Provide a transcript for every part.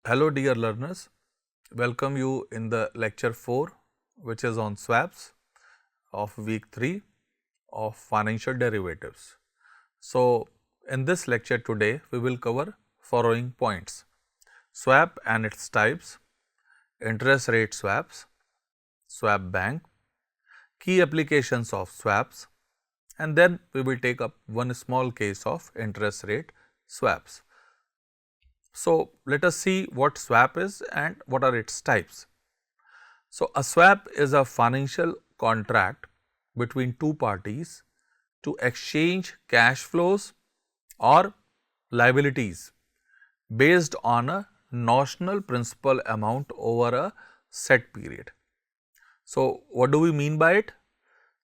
Hello dear learners, welcome you in the lecture 4 which is on swaps of week 3 of financial derivatives. So, in this lecture today we will cover following points: swap and its types, interest rate swaps, swap bank, key applications of swaps, and then we will take up one small case of interest rate swaps. So, let us see what swap is and what are its types. So, a swap is a financial contract between two parties to exchange cash flows or liabilities based on a notional principal amount over a set period. So, what do we mean by it?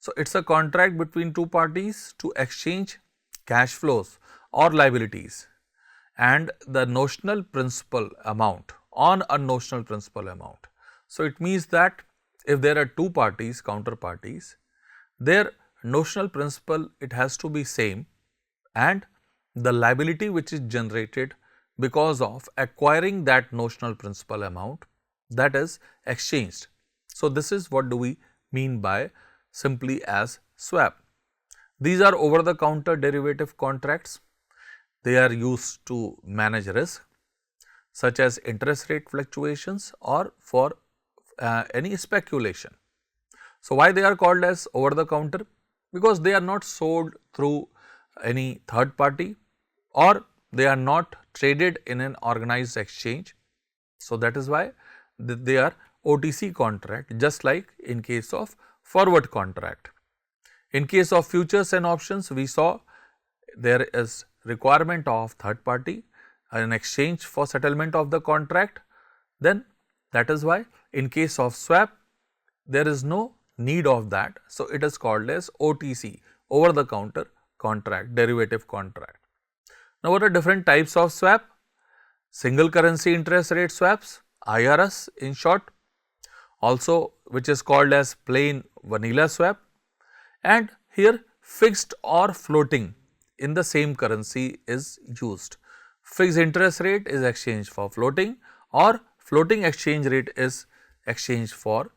So, it is a contract between two parties to exchange cash flows or liabilities and the notional principal amount on a notional principal amount. So, it means that if there are two parties, counterparties, their notional principal it has to be same and the liability which is generated because of acquiring that notional principal amount, that is exchanged. So, this is what do we mean by simply as swap. These are over the counter derivative contracts. They are used to manage risk such as interest rate fluctuations or for any speculation. So, why they are called as over the counter? Because they are not sold through any third party or they are not traded in an organized exchange. So, that is why they are OTC contract, just like in case of forward contract. In case of futures and options, we saw there is requirement of third party, an exchange for settlement of the contract, then that is why in case of swap there is no need of that. So, it is called as OTC, over the counter contract, derivative contract. Now, what are different types of swap? Single currency interest rate swaps, IRS in short, also which is called as plain vanilla swap, and here fixed or floating in the same currency is used. Fixed interest rate is exchanged for floating or floating exchange rate is exchanged for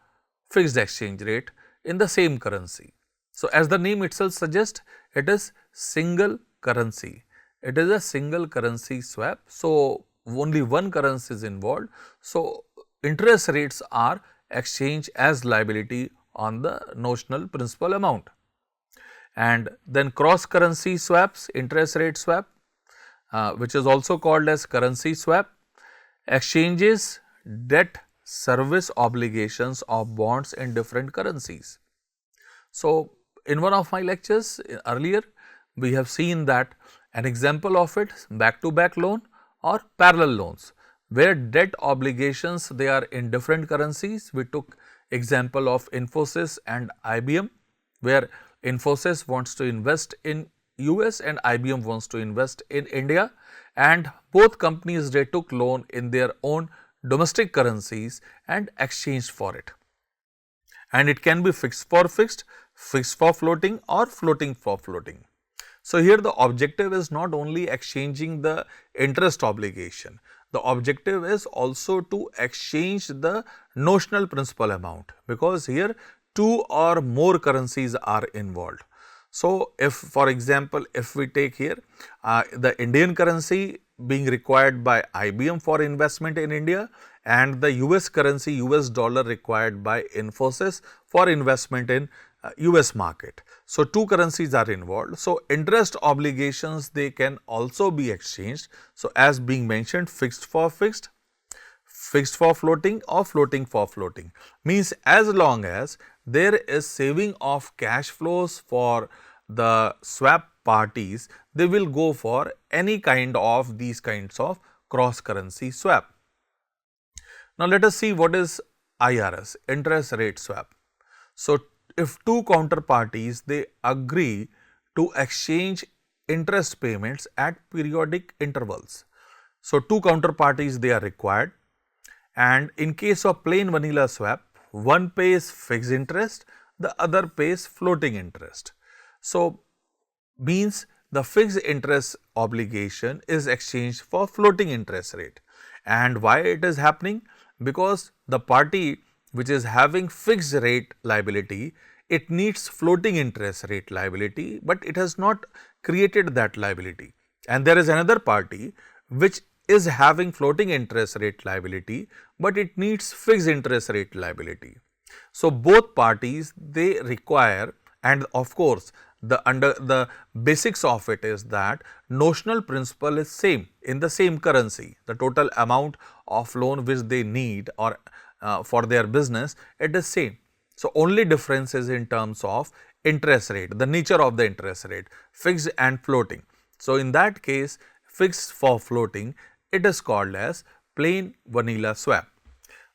fixed exchange rate in the same currency. So, as the name itself suggests, it is single currency. It is a single currency swap. So, only one currency is involved. So, interest rates are exchanged as liability on the notional principal amount. And then cross currency swaps, interest rate swap, which is also called as currency swap, exchanges debt service obligations of bonds in different currencies. So, in one of my lectures earlier, we have seen that an example of it, back to back loan or parallel loans, where debt obligations they are in different currencies. We took example of Infosys and IBM, where Infosys wants to invest in US and IBM wants to invest in India, and both companies they took loan in their own domestic currencies and exchanged for it. And it can be fixed for fixed, fixed for floating or floating for floating. So, here the objective is not only exchanging the interest obligation, the objective is also to exchange the notional principal amount, because here two or more currencies are involved. So, if for example, if we take here the Indian currency being required by IBM for investment in India and the US currency US dollar required by Infosys for investment in US market. So, two currencies are involved. So, interest obligations they can also be exchanged. So, as being mentioned, fixed for fixed, fixed for floating or floating for floating, means as long as there is saving of cash flows for the swap parties, they will go for any kind of these kinds of cross currency swap. Now, let us see what is IRS, interest rate swap. So, if two counterparties they agree to exchange interest payments at periodic intervals. So, two counterparties they are required, and in case of plain vanilla swap, one pays fixed interest, the other pays floating interest. So, means the fixed interest obligation is exchanged for floating interest rate And why it is happening? Because the party which is having fixed rate liability, it needs floating interest rate liability, but it has not created that liability. And there is another party which is having floating interest rate liability, but it needs fixed interest rate liability. So, both parties they require, and of course, the basics of it is that notional principal is same in the same currency. The total amount of loan which they need or for their business, it is same. So, only difference is in terms of interest rate, the nature of the interest rate, fixed and floating. So, in that case, fixed for floating, it is called as plain vanilla swap.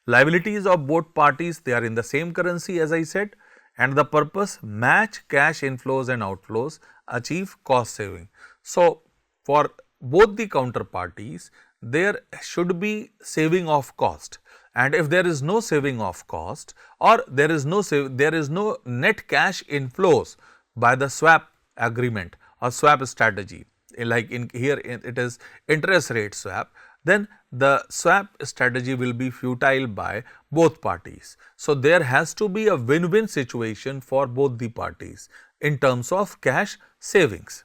Liabilities of both parties, they are in the same currency as I said, and the purpose match cash inflows and outflows, achieve cost saving. So, for both the counterparties, there should be saving of cost, and if there is no saving of cost or there is no net cash inflows by the swap agreement or swap strategy, like in here it is interest rate swap, then the swap strategy will be futile by both parties. So, there has to be a win-win situation for both the parties in terms of cash savings.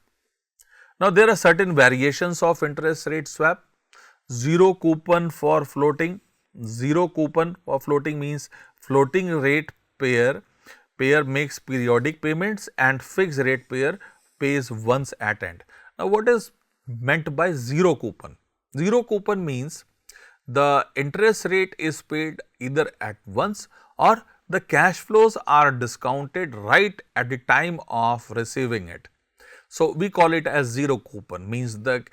Now, there are certain variations of interest rate swap. Zero coupon for floating. Zero coupon for floating means floating rate payer makes periodic payments and fixed rate payer pays once at end. Now, what is meant by zero coupon? Zero coupon means the interest rate is paid either at once or the cash flows are discounted right at the time of receiving it. So, we call it as zero coupon, means the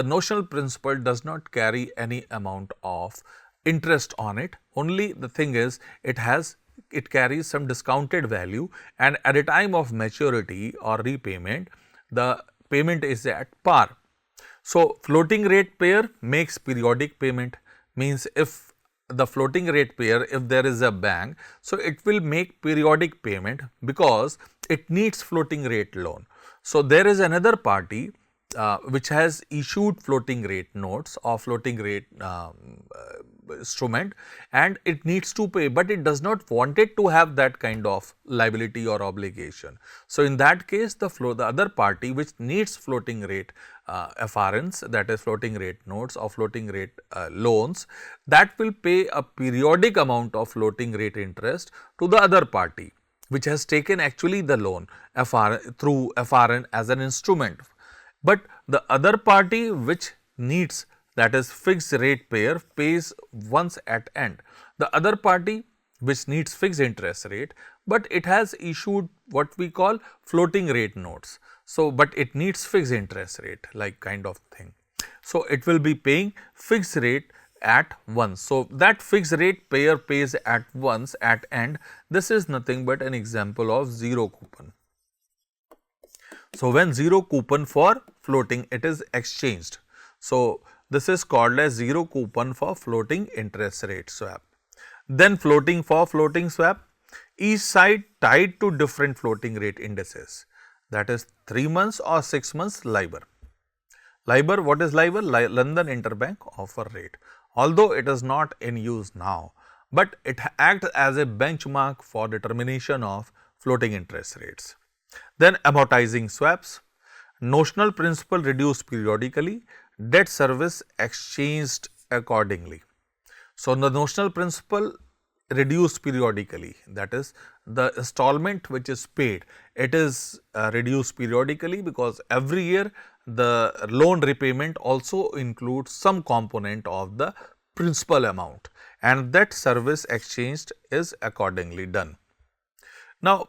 notional principal does not carry any amount of interest on it. Only the thing is it carries some discounted value, and at the time of maturity or repayment, the payment is at par. So, floating rate payer makes periodic payment, means if the floating rate payer, if there is a bank, so it will make periodic payment because it needs floating rate loan. So, there is another party which has issued floating rate notes or floating rate instrument, and it needs to pay, but it does not want it to have that kind of liability or obligation. So, in that case the other party which needs floating rate FRNs, that is floating rate notes or floating rate loans, that will pay a periodic amount of floating rate interest to the other party which has taken actually the loan through FRN as an instrument. But the other party which needs, that is fixed rate payer, pays once at end. The other party which needs fixed interest rate, but it has issued what we call floating rate notes. So, but it needs fixed interest rate like kind of thing. So, it will be paying fixed rate at once. So, that fixed rate payer pays at once at end. This is nothing but an example of zero coupon. So, when zero coupon for floating, it is exchanged. So, this is called as zero coupon for floating interest rate swap. Then floating for floating swap, each side tied to different floating rate indices, that is 3 months or 6 months LIBOR. LIBOR, what is LIBOR? London Interbank Offer Rate. Although it is not in use now, but it acts as a benchmark for determination of floating interest rates. Then amortizing swaps, notional principal reduced periodically, debt service exchanged accordingly. So, the notional principal reduced periodically, that is the installment which is paid, it is reduced periodically because every year the loan repayment also includes some component of the principal amount, and that service exchanged is accordingly done. Now,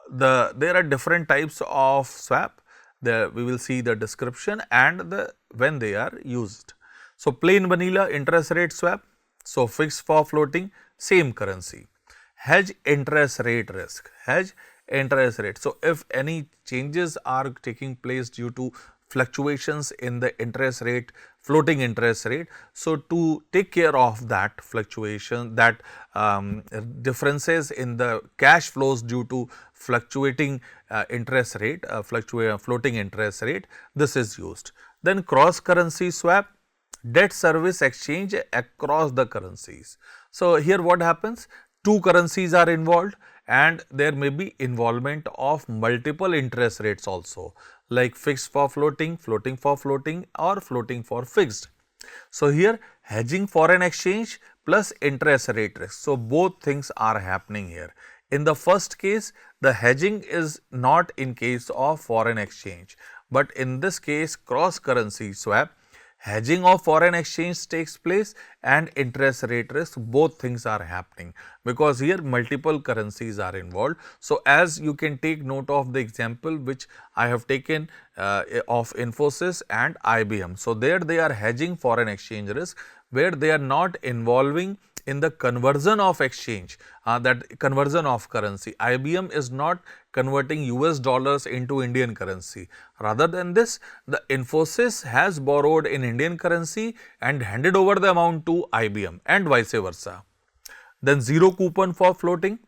there are different types of swap. There we will see the description and when they are used. So, plain vanilla interest rate swap. So, fixed for floating, same currency. Hedge interest rate risk, hedge interest rate. So, if any changes are taking place due to fluctuations in the interest rate, floating interest rate. So, to take care of that fluctuation, that differences in the cash flows due to fluctuating interest rate, floating interest rate, this is used. Then cross currency swap, debt service exchange across the currencies. So, here what happens? Two currencies are involved and there may be involvement of multiple interest rates also, like fixed for floating, floating for floating, or floating for fixed. So, here hedging foreign exchange plus interest rate risk. So, both things are happening here. In the first case, the hedging is not in case of foreign exchange, but in this case cross currency swap, hedging of foreign exchange takes place and interest rate risk, both things are happening because here multiple currencies are involved. So, as you can take note of the example which I have taken of Infosys and IBM. So, there they are hedging foreign exchange risk where they are not involving in the conversion of exchange, that conversion of currency. IBM is not converting US dollars into Indian currency. Rather than this, the Infosys has borrowed in Indian currency and handed over the amount to IBM and vice versa. Then zero coupon for floating,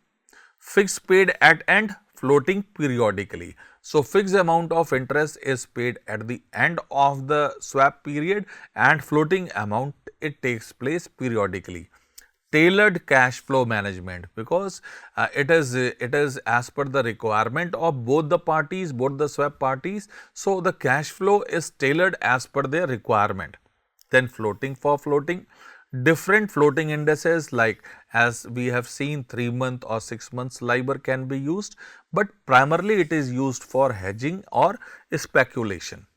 fixed paid at end, floating periodically. So, fixed amount of interest is paid at the end of the swap period and floating amount it takes place periodically. Tailored cash flow management, because it is as per the requirement of both the parties, both the swap parties. So, the cash flow is tailored as per their requirement. Then floating for floating, different floating indices like as we have seen 3-month or 6 months LIBOR can be used, but primarily it is used for hedging or speculation.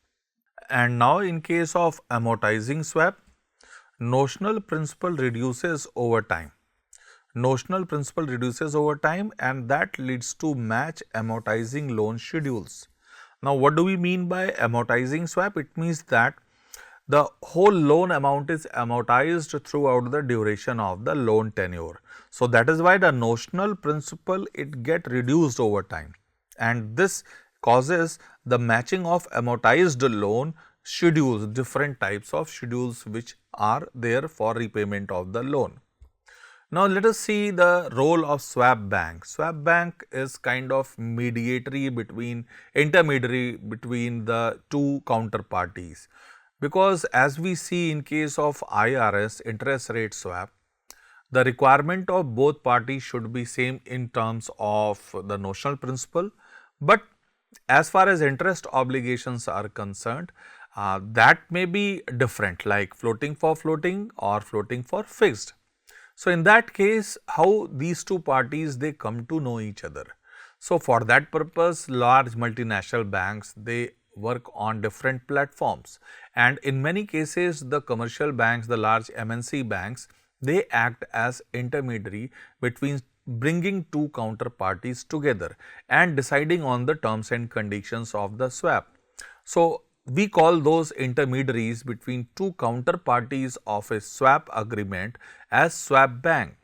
And now in case of amortizing swap, notional principal reduces over time. Notional principal reduces over time and that leads to match amortizing loan schedules. Now, what do we mean by amortizing swap? It means that the whole loan amount is amortized throughout the duration of the loan tenure. So, that is why the notional principal it get reduced over time and this causes the matching of amortized loan schedules, different types of schedules which are there for repayment of the loan. Now, let us see the role of swap bank. Swap bank is kind of intermediary between the two counterparties, because as we see in case of IRS interest rate swap, the requirement of both parties should be same in terms of the notional principal, but as far as interest obligations are concerned, that may be different, like floating for floating or floating for fixed. So, in that case, how these two parties they come to know each other. So, for that purpose, large multinational banks they work on different platforms, and in many cases the commercial banks, the large MNC banks, they act as intermediary between bringing two counterparties together and deciding on the terms and conditions of the swap. So, we call those intermediaries between two counterparties of a swap agreement as swap bank.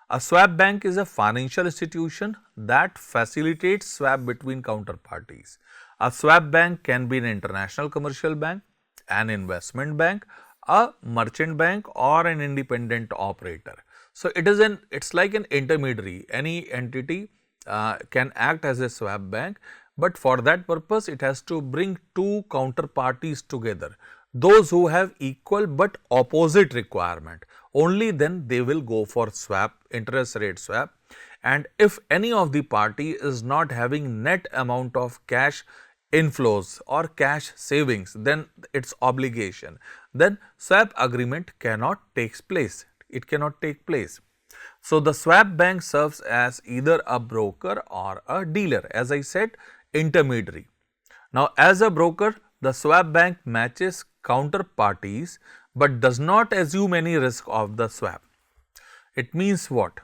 A swap bank is a financial institution that facilitates swap between counterparties. A swap bank can be an international commercial bank, an investment bank, a merchant bank or an independent operator. So, it's like an intermediary. Any entity can act as a swap bank, but for that purpose it has to bring two counterparties together, those who have equal but opposite requirement. Only then they will go for swap, interest rate swap, and if any of the party is not having net amount of cash inflows or cash savings, then its obligation, then swap agreement cannot take place. It cannot take place. So, the swap bank serves as either a broker or a dealer, as I said, intermediary. Now, as a broker, the swap bank matches counterparties but does not assume any risk of the swap. It means what?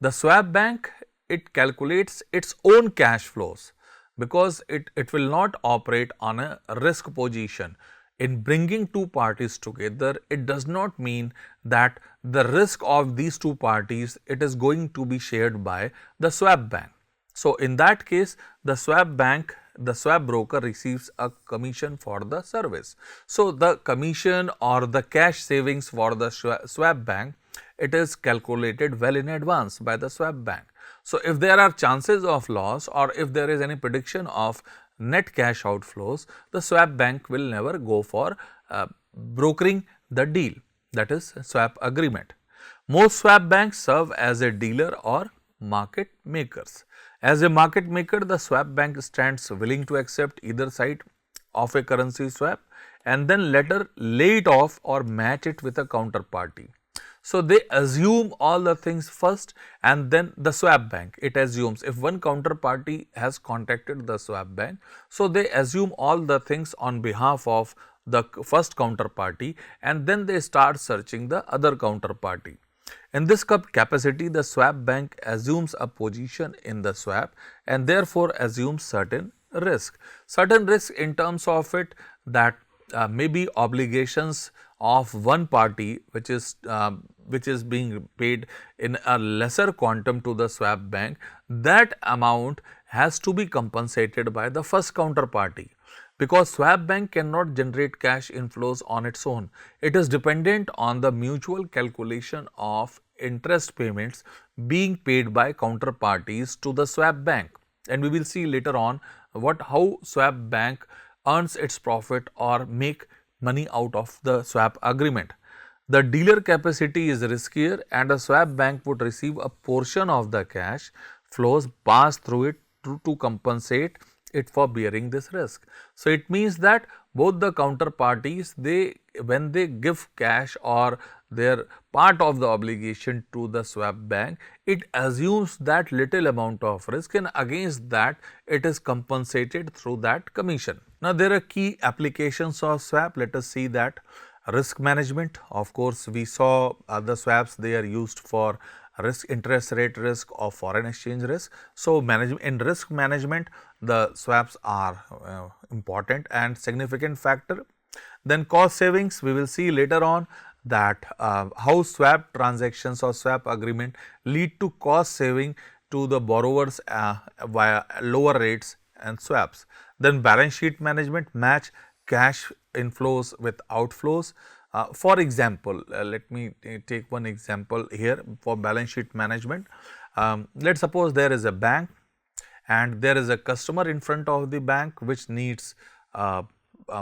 The swap bank it calculates its own cash flows because it will not operate on a risk position. In bringing two parties together, it does not mean that the risk of these two parties it is going to be shared by the swap bank. So, in that case, the swap bank, the swap broker receives a commission for the service. So, the commission or the cash savings for the swap bank, it is calculated well in advance by the swap bank. So, if there are chances of loss or if there is any prediction of net cash outflows, the swap bank will never go for brokering the deal, that is swap agreement. Most swap banks serve as a dealer or market makers. As a market maker, the swap bank stands willing to accept either side of a currency swap and then later lay it off or match it with a counterparty. So, they assume all the things first and then the swap bank, it assumes if one counterparty has contacted the swap bank. So, they assume all the things on behalf of the first counterparty and then they start searching the other counterparty. In this capacity, the swap bank assumes a position in the swap and therefore assumes certain risk. Certain risk in terms of it that maybe obligations of one party which is being paid in a lesser quantum to the swap bank, that amount has to be compensated by the first counterparty. Because swap bank cannot generate cash inflows on its own, it is dependent on the mutual calculation of interest payments being paid by counterparties to the swap bank. And we will see later on how swap bank earns its profit or make money out of the swap agreement. The dealer capacity is riskier and a swap bank would receive a portion of the cash flows passed through it to compensate it for bearing this risk. So, it means that both the counterparties, when they give cash or their part of the obligation to the swap bank, it assumes that little amount of risk and against that it is compensated through that commission. Now, there are key applications of swap. Let us see that. Risk management, of course, we saw the swaps, they are used for risk, interest rate risk or foreign exchange risk. So, in risk management, the swaps are important and significant factor. Then cost savings, we will see later on that how swap transactions or swap agreement lead to cost saving to the borrowers via lower rates and swaps. Then balance sheet management, match cash inflows with outflows. For example, let me take one example here for balance sheet management. Let's suppose there is a bank and there is a customer in front of the bank which needs a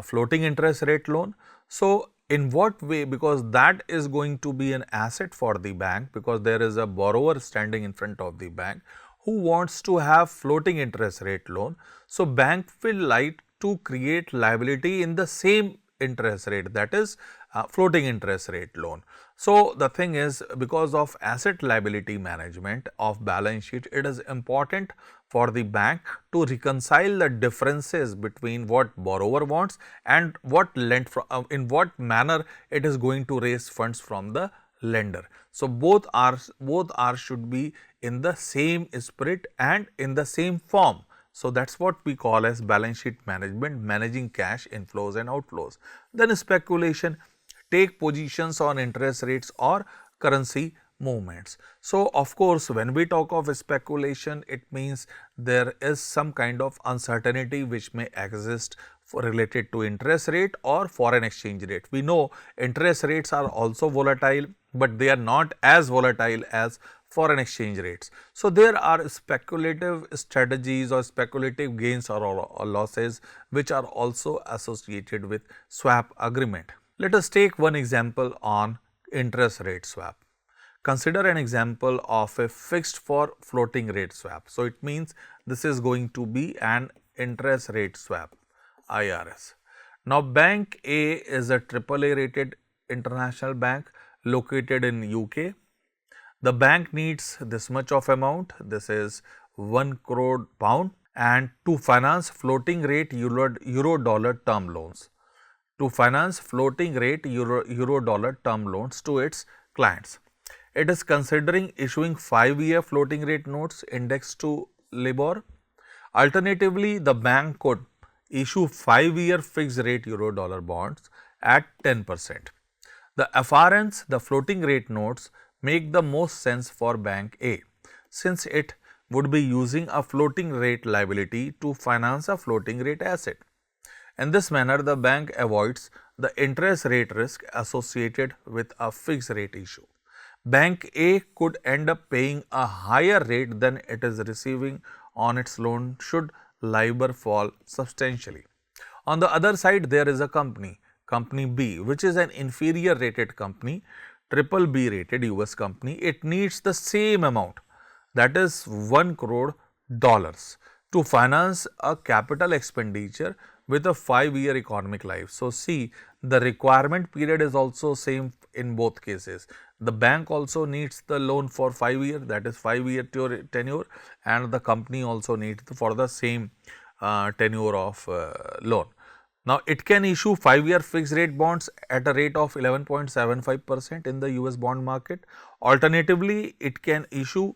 floating interest rate loan. So, in what way, because that is going to be an asset for the bank, because there is a borrower standing in front of the bank who wants to have floating interest rate loan. So, bank will like to create liability in the same interest rate, that is floating interest rate loan. So, the thing is, because of asset liability management of balance sheet, it is important for the bank to reconcile the differences between what borrower wants and what lent in what manner it is going to raise funds from the lender. So, both are should be in the same spirit and in the same form. So, that is what we call as balance sheet management, managing cash inflows and outflows. Then speculation, take positions on interest rates or currency movements. So, of course, when we talk of speculation, it means there is some kind of uncertainty which may exist related to interest rate or foreign exchange rate. We know interest rates are also volatile, but they are not as volatile as foreign exchange rates. So, there are speculative strategies or speculative gains or losses which are also associated with swap agreement. Let us take one example on interest rate swap. Consider an example of a fixed for floating rate swap. So, it means this is going to be an interest rate swap, IRS. Now, Bank A is a AAA rated international bank located in UK. The bank needs this much of amount, this is 1 crore pound, and to finance floating rate euro dollar term loans. To finance floating rate euro dollar term loans to its clients. It is considering issuing 5-year floating rate notes indexed to LIBOR. Alternatively, the bank could issue 5-year fixed rate euro dollar bonds at 10%. The FRNs, the floating rate notes, make the most sense for Bank A, since it would be using a floating rate liability to finance a floating rate asset. In this manner, the bank avoids the interest rate risk associated with a fixed rate issue. Bank A could end up paying a higher rate than it is receiving on its loan should LIBOR fall substantially. On the other side, there is a company company B, which is an inferior rated company, triple B rated US company, it needs the same amount, that is $1 crore to finance a capital expenditure with a 5-year economic life. So, see, the requirement period is also same in both cases. The bank also needs the loan for 5 years, that is 5-year tenure, and the company also needs for the same tenure of loan. Now, it can issue 5-year fixed rate bonds at a rate of 11.75% in the US bond market. Alternatively, it can issue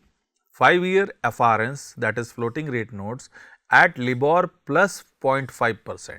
5-year FRNs, that is floating rate notes, at LIBOR plus 0.5%.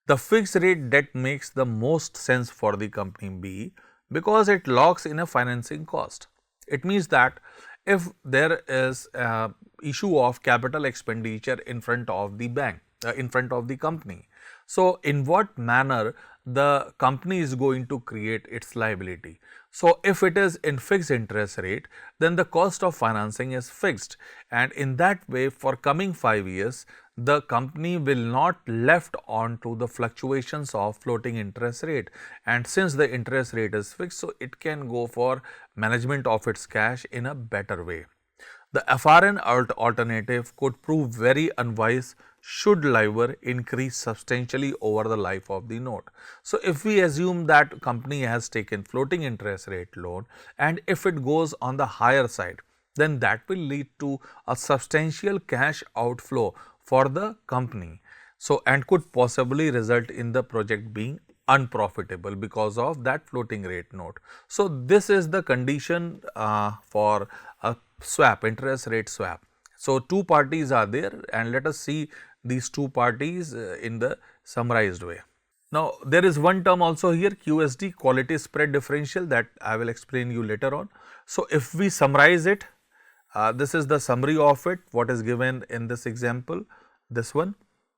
The fixed rate debt makes the most sense for the company B because it locks in a financing cost. It means that if there is a issue of capital expenditure in front of the bank, in front of the company, so in what manner the company is going to create its liability. So, if it is in fixed interest rate, then the cost of financing is fixed, and in that way for coming 5 years the company will not left on to the fluctuations of floating interest rate, and since the interest rate is fixed, so it can go for management of its cash in a better way. The FRN alternative could prove very unwise should LIBOR increase substantially over the life of the note. So, if we assume that company has taken floating interest rate loan and if it goes on the higher side, then that will lead to a substantial cash outflow for the company. So, and could possibly result in the project being unprofitable because of that floating rate note. So, this is the condition for a swap, interest rate swap. So, two parties are there, and let us see these two parties in the summarized way. Now, there is one term also here, QSD, quality spread differential, that I will explain you later on. So, if we summarize it, this is the summary of it, what is given in this example, this one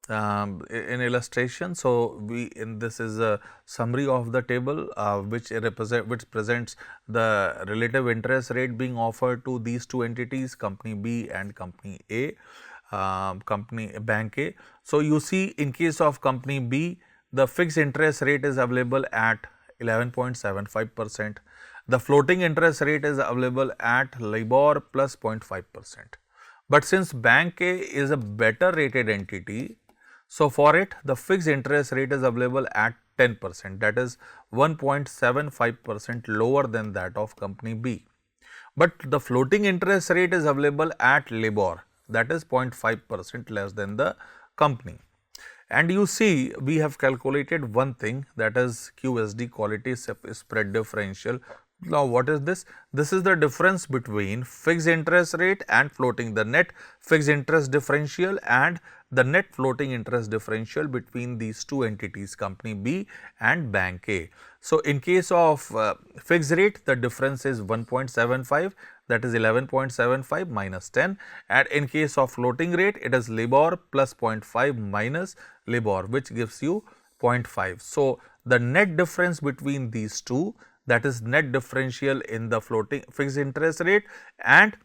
in illustration. So, this is a summary of the table which presents the relative interest rate being offered to these two entities, company B and company A, bank A. So, you see in case of company B, the fixed interest rate is available at 11.75%. The floating interest rate is available at LIBOR plus 0.5%. But since bank A is a better rated entity, so for it the fixed interest rate is available at 10%, that is 1.75% lower than that of company B. But the floating interest rate is available at LIBOR, that is 0.5% less than the company. And you see we have calculated one thing, that is QSD, quality spread differential. Now, what is this? This is the difference between fixed interest rate and floating, the net fixed interest differential and the net floating interest differential between these two entities, company B and bank A. So, in case of fixed rate, the difference is 1.75, that is 11.75 minus 10, and in case of floating rate, it is LIBOR plus 0.5 minus LIBOR, which gives you 0.5. So, the net difference between these two, that is net differential in the floating fixed interest rate and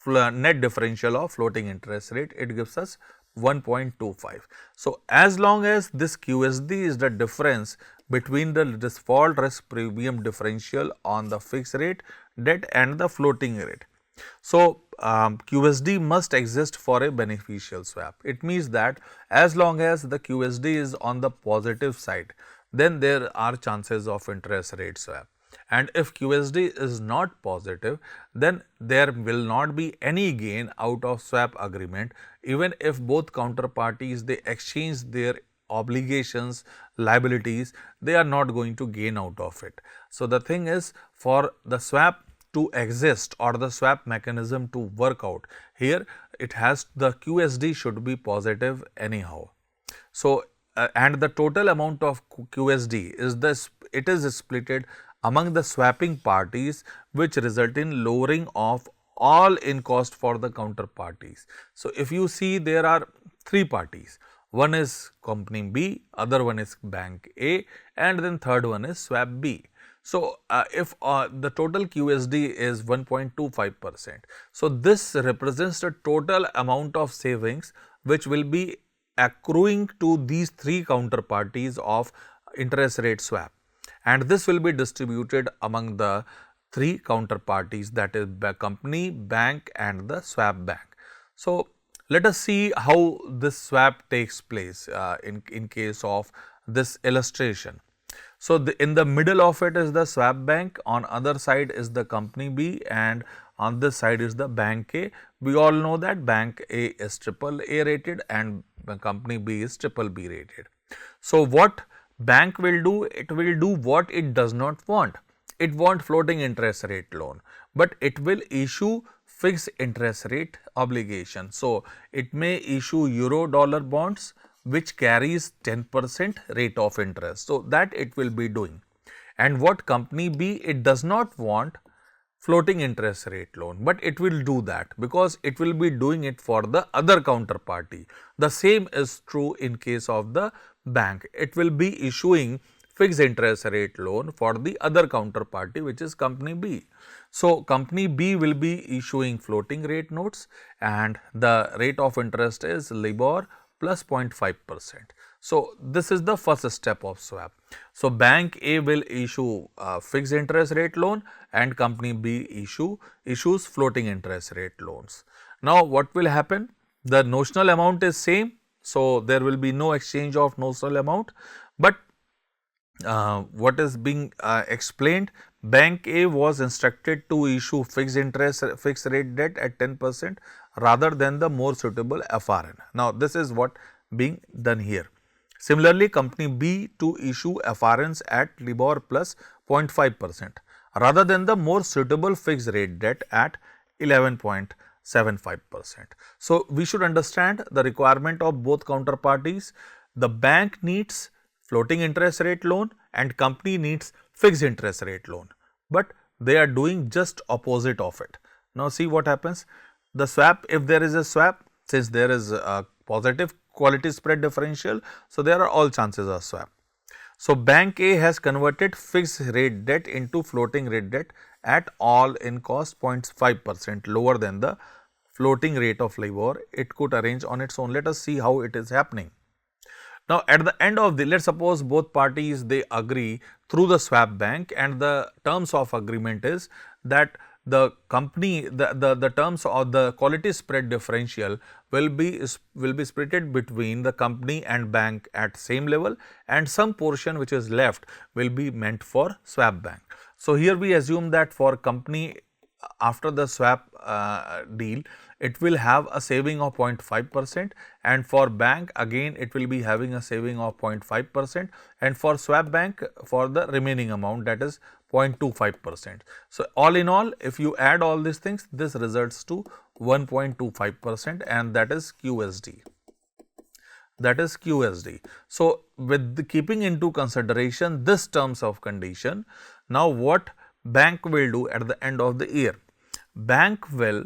net differential of floating interest rate, it gives us 1.25. So, as long as this QSD is the difference between the default risk premium differential on the fixed rate debt and the floating rate. So, QSD must exist for a beneficial swap. It means that as long as the QSD is on the positive side, then there are chances of interest rate swap. And if QSD is not positive, then there will not be any gain out of swap agreement, even if both counterparties they exchange their obligations, liabilities, they are not going to gain out of it. So, the thing is, for the swap to exist or the swap mechanism to work out, here it has, the QSD should be positive anyhow. So, and the total amount of QSD is this, it is splitted among the swapping parties, which result in lowering of all in cost for the counterparties. So, if you see, there are three parties, one is company B, other one is bank A, and then third one is swap B. So, if the total QSD is 1.25%, so this represents the total amount of savings which will be accruing to these three counterparties of interest rate swap, and this will be distributed among the three counterparties, that is company, bank and the swap bank. So, let us see how this swap takes place in case of this illustration. So, in the middle of it is the swap bank, on other side is the company B, and on this side is the bank A. We all know that bank A is triple A rated and company B is triple B rated. So, what bank will do? It will do what it does not want. It wants floating interest rate loan, but it will issue fixed interest rate obligation. So, it may issue euro dollar bonds which carries 10% rate of interest. So, that it will be doing. And what company B, it does not want floating interest rate loan, but it will do that because it will be doing it for the other counterparty. The same is true in case of the bank. It will be issuing fixed interest rate loan for the other counterparty, which is company B. So, company B will be issuing floating rate notes and the rate of interest is LIBOR plus 0.5%. So, this is the first step of swap. So, bank A will issue fixed interest rate loan and company B issues floating interest rate loans. Now, what will happen? The notional amount is same. So, there will be no exchange of notional amount, but what is being explained, bank A was instructed to issue fixed rate debt at 10% rather than the more suitable FRN. Now, this is what being done here. Similarly, company B to issue FRNs at LIBOR plus 0.5% rather than the more suitable fixed rate debt at 11.75%. So, we should understand the requirement of both counterparties. The bank needs floating interest rate loan and company needs fixed interest rate loan, but they are doing just opposite of it. Now, see what happens. The swap, if there is a swap, since there is a positive quality spread differential, so there are all chances of swap. So, bank A has converted fixed rate debt into floating rate debt at all in cost 0.5% lower than the floating rate of LIBOR. It could arrange on its own. Let us see how it is happening. Now, at the end of the, let's suppose both parties they agree through the swap bank, and the terms of agreement is that the company, the terms of the quality spread differential will be splitted between the company and bank at same level, and some portion which is left will be meant for swap bank. So, here we assume that for company, after the swap deal, it will have a saving of 0.5%, and for bank again it will be having a saving of 0.5%, and for swap bank for the remaining amount, that is 0.25%. So, all in all, if you add all these things, this results to 1.25%, and that is QSD. That is QSD. So, with the keeping into consideration this terms of condition, now what bank will do at the end of the year? Bank will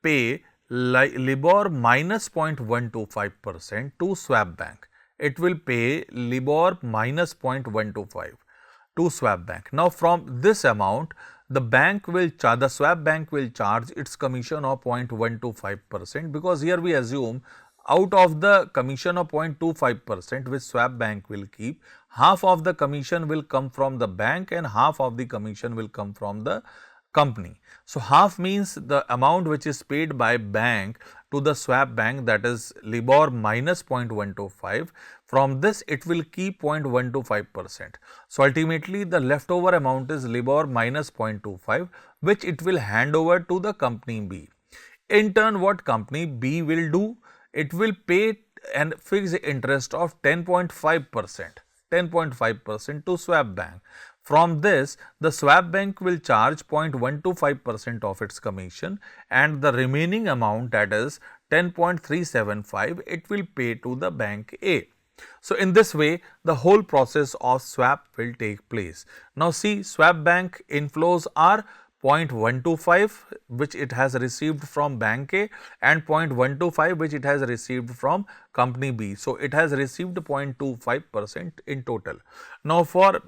pay LIBOR minus 0.125% to swap bank. It will pay LIBOR minus 0.125 to swap bank. Now, from this amount, the swap bank will charge its commission of 0.125%, because here we assume out of the commission of 0.25% which swap bank will keep, half of the commission will come from the bank and half of the commission will come from the company. So, half means the amount which is paid by bank to the swap bank, that is LIBOR minus 0.125. From this it will keep 0.125%. So, ultimately the leftover amount is LIBOR minus 0.25, which it will hand over to the company B. In turn, what company B will do? It will pay an fixed interest of 10.5% to swap bank. From this, the swap bank will charge 0.125% of its commission, and the remaining amount, that is 10.375, it will pay to the bank A. So, in this way, the whole process of swap will take place. Now, see, swap bank inflows are 0.125 which it has received from bank A and 0.125 which it has received from company B. So, it has received 0.25% in total. Now, for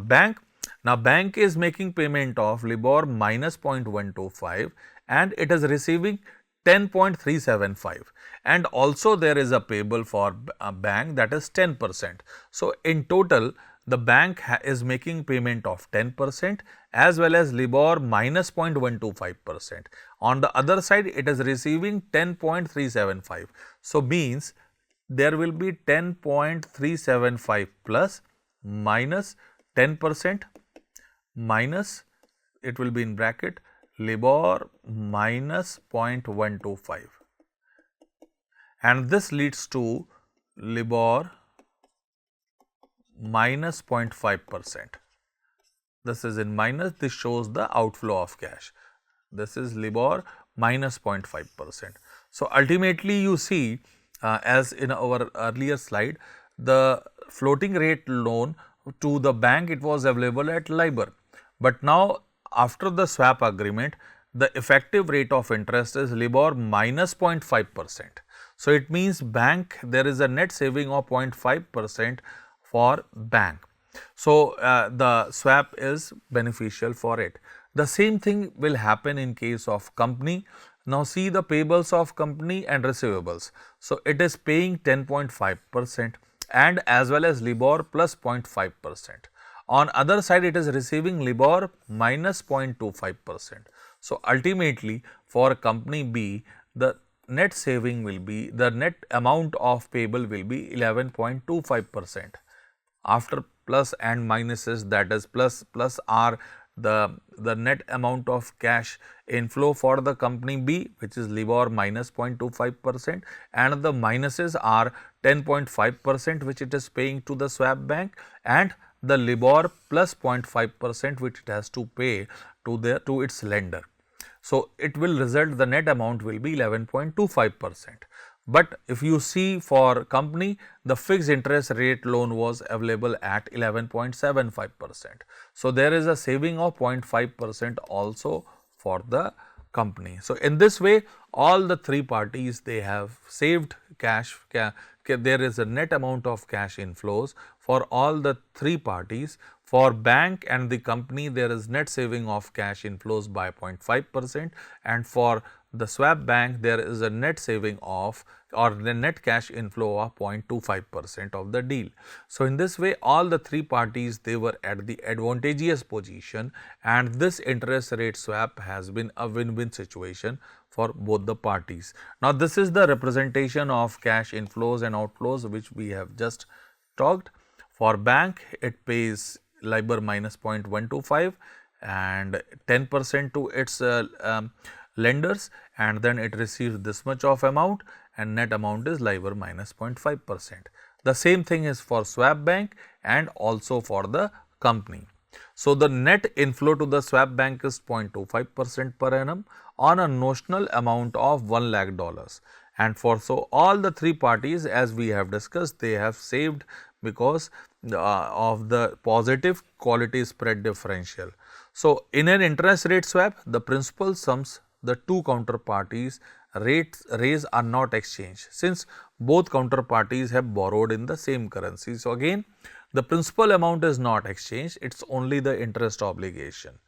bank, now bank is making payment of LIBOR minus 0.125 and it is receiving 10.375, and also there is a payable for a bank, that is 10%. So, in total the bank is making payment of 10% as well as LIBOR minus 0.125%. On the other side it is receiving 10.375. So, means there will be 10.375 plus minus 10% minus, it will be in bracket, LIBOR minus 0.125, and this leads to LIBOR minus 0.5%. This is in minus, this shows the outflow of cash. This is LIBOR minus 0.5%. So, ultimately you see, as in our earlier slide, the floating rate loan to the bank, it was available at LIBOR, but now after the swap agreement the effective rate of interest is LIBOR minus 0.5%. So, it means bank, there is a net saving of 0.5% for bank. So, the swap is beneficial for it. The same thing will happen in case of company. Now, see the payables of company and receivables. So, it is paying 10.5% and as well as LIBOR plus 0.5%. On other side it is receiving LIBOR minus 0.25%. So, ultimately for company B, the net saving will be, the net amount of payable will be 11.25%. After plus and minuses, that is plus are the net amount of cash inflow for the company B, which is LIBOR minus 0.25%, and the minuses are 10.5% which it is paying to the swap bank, and the LIBOR plus 0.5% which it has to pay to its lender. So, it will result, the net amount will be 11.25%. But if you see for company, the fixed interest rate loan was available at 11.75%. So, there is a saving of 0.5% also for the company. So, in this way all the three parties, they have saved cash, there is a net amount of cash inflows for all the three parties. For bank and the company, there is net saving of cash inflows by 0.5%, and for the swap bank there is a net saving of, or the net cash inflow of 0.25% of the deal. So, in this way all the three parties, they were at the advantageous position, and this interest rate swap has been a win-win situation for both the parties. Now, this is the representation of cash inflows and outflows which we have just talked. For bank, it pays LIBOR minus 0.125 and 10% to its lenders, and then it receives this much of amount, and net amount is LIBOR minus 0.5%. The same thing is for swap bank and also for the company. So, the net inflow to the swap bank is 0.25% per annum on a notional amount of $1 lakh, and for so all the three parties, as we have discussed, they have saved because of the positive quality spread differential. So, in an interest rate swap, the principal sums, the two counterparties rates are not exchanged, since both counterparties have borrowed in the same currency. So, again the principal amount is not exchanged, it is only the interest obligation,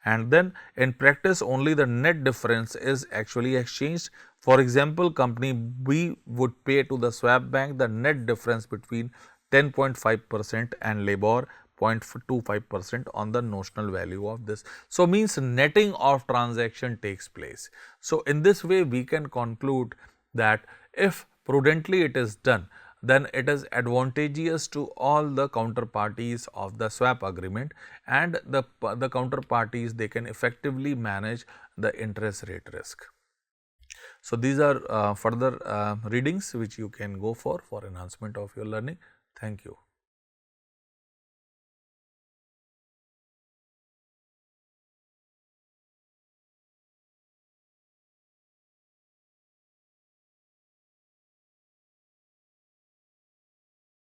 and then in practice only the net difference is actually exchanged. For example, company B would pay to the swap bank the net difference between 10.5% and LIBOR 0.25% on the notional value of this. So, means netting of transaction takes place. So, in this way we can conclude that if prudently it is done, then it is advantageous to all the counterparties of the swap agreement, and the counterparties, they can effectively manage the interest rate risk. So, these are further readings which you can go for enhancement of your learning. Thank you.